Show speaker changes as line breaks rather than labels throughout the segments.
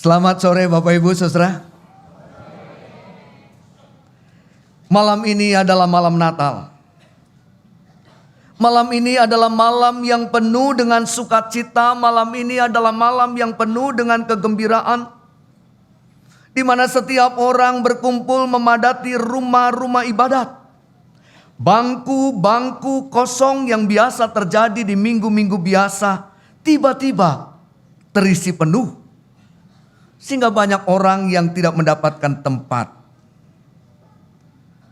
Selamat sore Bapak Ibu Saudara. Malam ini adalah malam Natal. Malam ini adalah malam yang penuh dengan sukacita. Malam ini adalah malam yang penuh dengan kegembiraan, di mana setiap orang berkumpul memadati rumah-rumah ibadat. Bangku-bangku kosong yang biasa terjadi di minggu-minggu biasa tiba-tiba terisi penuh, sehingga banyak orang yang tidak mendapatkan tempat.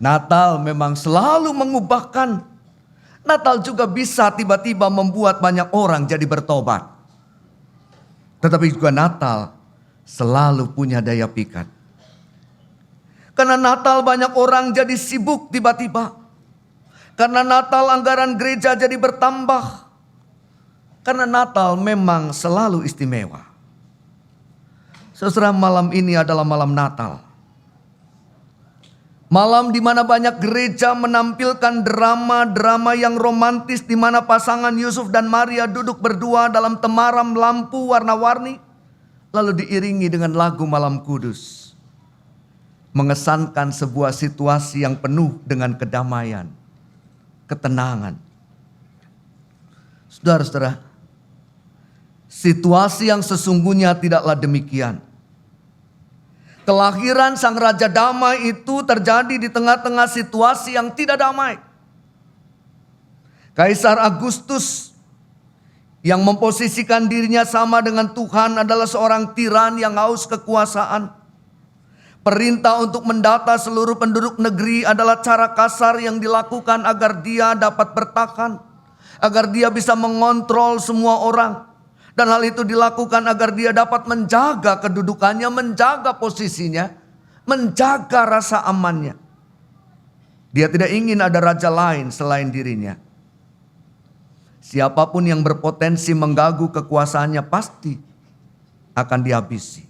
Natal memang selalu mengubahkan. Natal juga bisa tiba-tiba membuat banyak orang jadi bertobat. Tetapi juga Natal selalu punya daya pikat. Karena Natal banyak orang jadi sibuk tiba-tiba. Karena Natal anggaran gereja jadi bertambah. Karena Natal memang selalu istimewa. Saudara, malam ini adalah malam Natal. Malam di mana banyak gereja menampilkan drama-drama yang romantis, di mana pasangan Yusuf dan Maria duduk berdua dalam temaram lampu warna-warni, lalu diiringi dengan lagu Malam Kudus, mengesankan sebuah situasi yang penuh dengan kedamaian, ketenangan. Saudara-saudara, situasi yang sesungguhnya tidaklah demikian. Kelahiran Sang Raja Damai itu terjadi di tengah-tengah situasi yang tidak damai. Kaisar Agustus yang memposisikan dirinya sama dengan Tuhan adalah seorang tiran yang haus kekuasaan. Perintah untuk mendata seluruh penduduk negeri adalah cara kasar yang dilakukan agar dia dapat bertahan, agar dia bisa mengontrol semua orang. Dan hal itu dilakukan agar dia dapat menjaga kedudukannya, menjaga posisinya, menjaga rasa amannya. Dia tidak ingin ada raja lain selain dirinya. Siapapun yang berpotensi mengganggu kekuasaannya pasti akan dihabisi.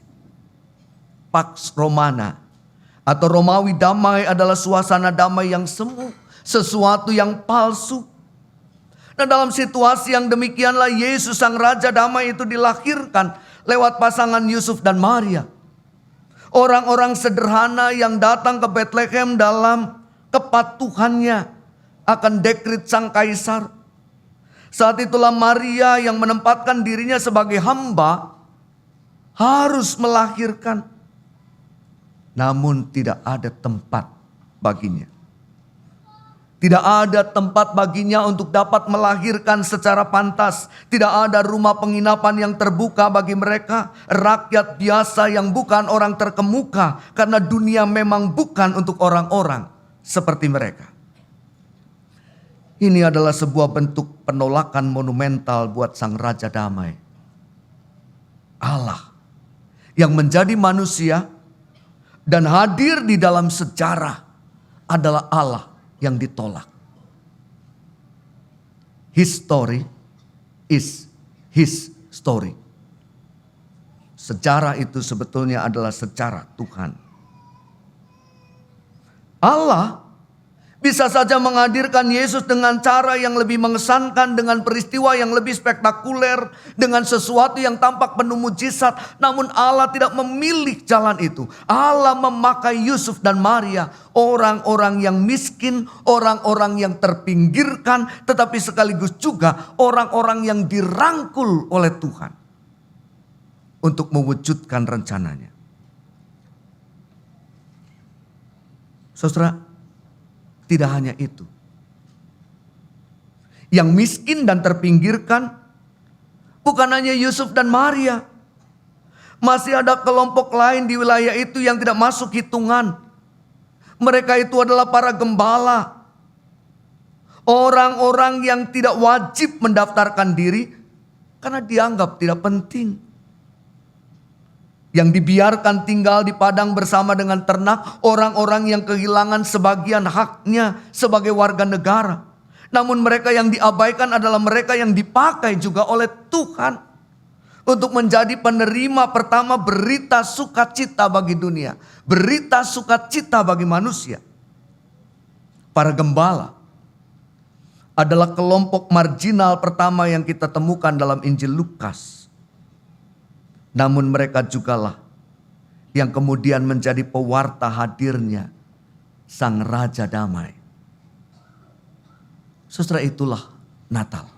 Pax Romana atau Romawi damai adalah suasana damai yang semu, sesuatu yang palsu. Nah, dalam situasi yang demikianlah Yesus Sang Raja Damai itu dilahirkan lewat pasangan Yusuf dan Maria. Orang-orang sederhana yang datang ke Bethlehem dalam kepatuhannya akan dekret Sang Kaisar. Saat itulah Maria yang menempatkan dirinya sebagai hamba harus melahirkan. Namun tidak ada tempat baginya. Tidak ada tempat baginya untuk dapat melahirkan secara pantas. Tidak ada rumah penginapan yang terbuka bagi mereka. Rakyat biasa yang bukan orang terkemuka. Karena dunia memang bukan untuk orang-orang seperti mereka. Ini adalah sebuah bentuk penolakan monumental buat Sang Raja Damai. Allah yang menjadi manusia dan hadir di dalam sejarah adalah Allah yang ditolak. His story is His story. Sejarah itu sebetulnya adalah sejarah Tuhan. Allah bisa saja menghadirkan Yesus dengan cara yang lebih mengesankan, dengan peristiwa yang lebih spektakuler, dengan sesuatu yang tampak penuh mujizat. Namun Allah tidak memilih jalan itu. Allah memakai Yusuf dan Maria, orang-orang yang miskin, orang-orang yang terpinggirkan, tetapi sekaligus juga orang-orang yang dirangkul oleh Tuhan untuk mewujudkan rencananya. Saudara, tidak hanya itu. Yang miskin dan terpinggirkan bukan hanya Yusuf dan Maria. Masih ada kelompok lain di wilayah itu yang tidak masuk hitungan. Mereka itu adalah para gembala. Orang-orang yang tidak wajib mendaftarkan diri karena dianggap tidak penting. Yang dibiarkan tinggal di padang bersama dengan ternak, orang-orang yang kehilangan sebagian haknya sebagai warga negara. Namun mereka yang diabaikan adalah mereka yang dipakai juga oleh Tuhan untuk menjadi penerima pertama berita sukacita bagi dunia, berita sukacita bagi manusia. Para gembala adalah kelompok marginal pertama yang kita temukan dalam Injil Lukas. Namun mereka jugalah yang kemudian menjadi pewarta hadirnya Sang Raja Damai. Saudara, itulah Natal.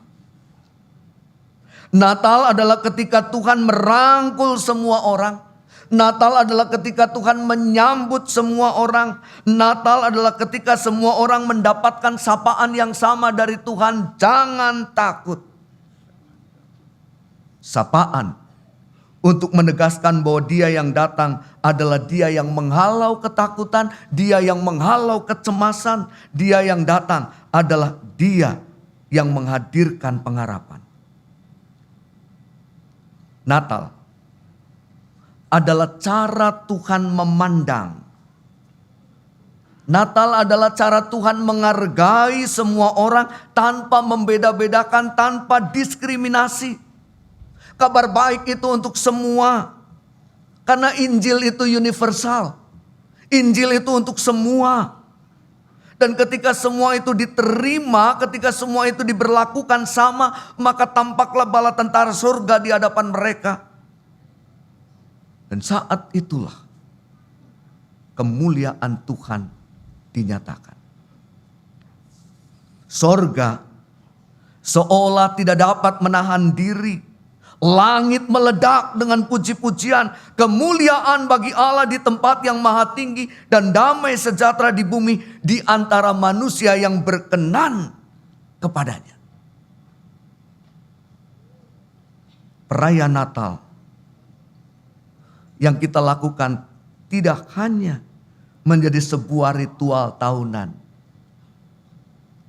Natal adalah ketika Tuhan merangkul semua orang. Natal adalah ketika Tuhan menyambut semua orang. Natal adalah ketika semua orang mendapatkan sapaan yang sama dari Tuhan. Jangan takut. Sapaan untuk menegaskan bahwa Dia yang datang adalah Dia yang menghalau ketakutan, Dia yang menghalau kecemasan, Dia yang datang adalah Dia yang menghadirkan pengharapan. Natal adalah cara Tuhan memandang. Natal adalah cara Tuhan menghargai semua orang tanpa membeda-bedakan, tanpa diskriminasi. Kabar baik itu untuk semua. Karena Injil itu universal. Injil itu untuk semua. Dan ketika semua itu diterima, ketika semua itu diberlakukan sama, maka tampaklah bala tentara surga di hadapan mereka. Dan saat itulah kemuliaan Tuhan dinyatakan. Sorga seolah tidak dapat menahan diri. Langit meledak dengan puji-pujian, kemuliaan bagi Allah di tempat yang maha tinggi, dan damai sejahtera di bumi di antara manusia yang berkenan kepadanya. Perayaan Natal yang kita lakukan tidak hanya menjadi sebuah ritual tahunan,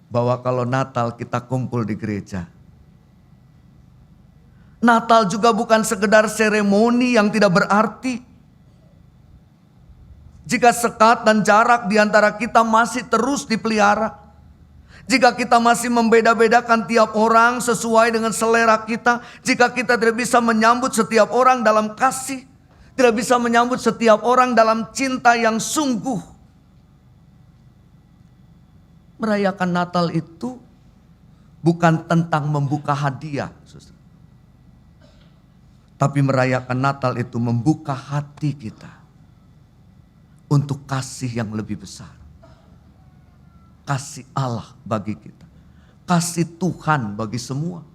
bahwa kalau Natal kita kumpul di gereja. Natal juga bukan sekedar seremoni yang tidak berarti. Jika sekat dan jarak di antara kita masih terus dipelihara. Jika kita masih membeda-bedakan tiap orang sesuai dengan selera kita. Jika kita tidak bisa menyambut setiap orang dalam kasih. Tidak bisa menyambut setiap orang dalam cinta yang sungguh. Merayakan Natal itu bukan tentang membuka hadiah, saudara. Tapi merayakan Natal itu membuka hati kita untuk kasih yang lebih besar. Kasih Allah bagi kita. Kasih Tuhan bagi semua.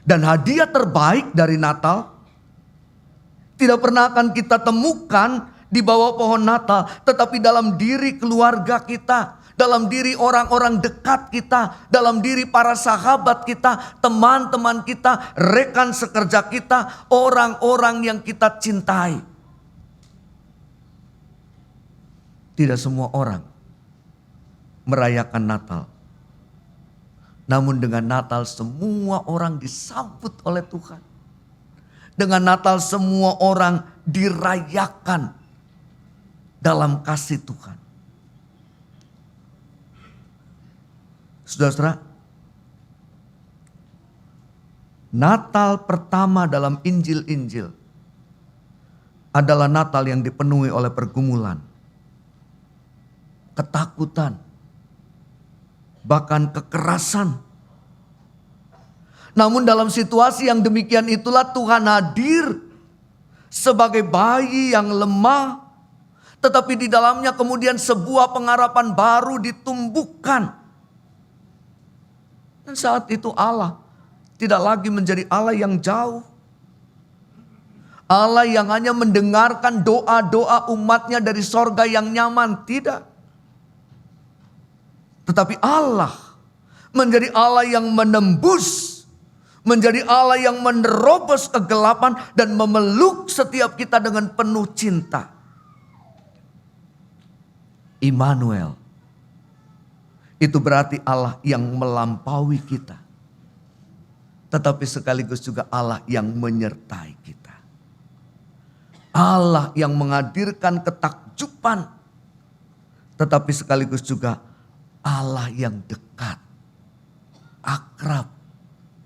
Dan hadiah terbaik dari Natal tidak pernah akan kita temukan di bawah pohon Natal. Tetapi dalam diri keluarga kita. Dalam diri orang-orang dekat kita, dalam diri para sahabat kita, teman-teman kita, rekan sekerja kita, orang-orang yang kita cintai. Tidak semua orang merayakan Natal. Namun dengan Natal semua orang disambut oleh Tuhan. Dengan Natal semua orang dirayakan dalam kasih Tuhan. Saudara-saudara, Natal pertama dalam Injil-Injil adalah Natal yang dipenuhi oleh pergumulan, ketakutan, bahkan kekerasan. Namun dalam situasi yang demikian itulah Tuhan hadir sebagai bayi yang lemah, tetapi di dalamnya kemudian sebuah pengharapan baru ditumbuhkan. Dan saat itu Allah tidak lagi menjadi Allah yang jauh. Allah yang hanya mendengarkan doa-doa umatnya dari sorga yang nyaman. Tidak. Tetapi Allah menjadi Allah yang menembus. Menjadi Allah yang menerobos kegelapan dan memeluk setiap kita dengan penuh cinta. Immanuel. Itu berarti Allah yang melampaui kita. Tetapi sekaligus juga Allah yang menyertai kita. Allah yang menghadirkan ketakjuban. Tetapi sekaligus juga Allah yang dekat. Akrab.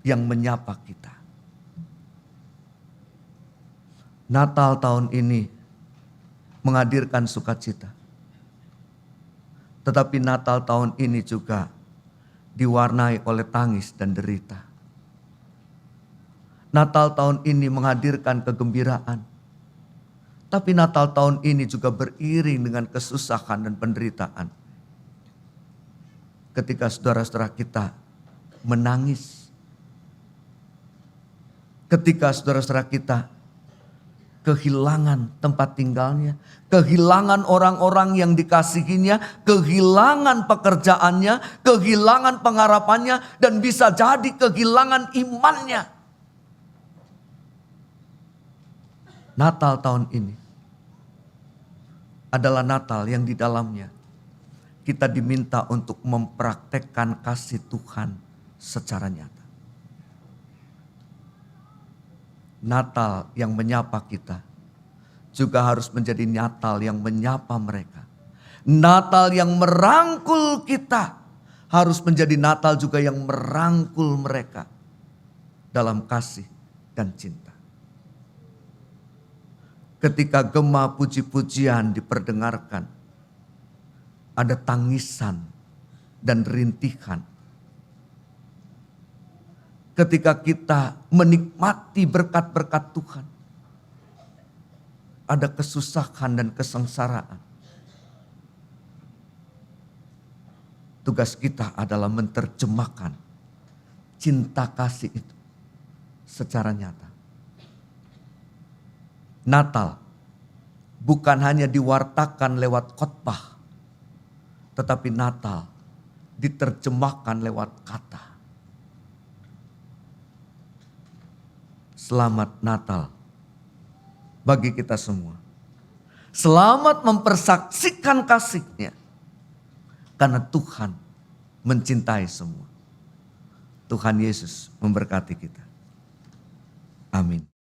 Yang menyapa kita. Natal tahun ini menghadirkan sukacita. Tetapi Natal tahun ini juga diwarnai oleh tangis dan derita. Natal tahun ini menghadirkan kegembiraan. Tapi Natal tahun ini juga beriring dengan kesusahan dan penderitaan. Ketika saudara-saudara kita menangis. Ketika saudara-saudara kita kehilangan tempat tinggalnya, kehilangan orang-orang yang dikasihinya, kehilangan pekerjaannya, kehilangan pengharapannya, dan bisa jadi kehilangan imannya. Natal tahun ini adalah Natal yang di dalamnya kita diminta untuk mempraktekkan kasih Tuhan secara nyata. Natal yang menyapa kita juga harus menjadi Natal yang menyapa mereka. Natal yang merangkul kita harus menjadi Natal juga yang merangkul mereka dalam kasih dan cinta. Ketika gema puji-pujian diperdengarkan, ada tangisan dan rintihan. Ketika kita menikmati berkat-berkat Tuhan, ada kesusahan dan kesengsaraan. Tugas kita adalah menerjemahkan cinta kasih itu secara nyata. Natal bukan hanya diwartakan lewat khotbah, tetapi Natal diterjemahkan lewat kata. Selamat Natal bagi kita semua. Selamat mempersaksikan kasih-Nya. Karena Tuhan mencintai semua. Tuhan Yesus memberkati kita. Amin.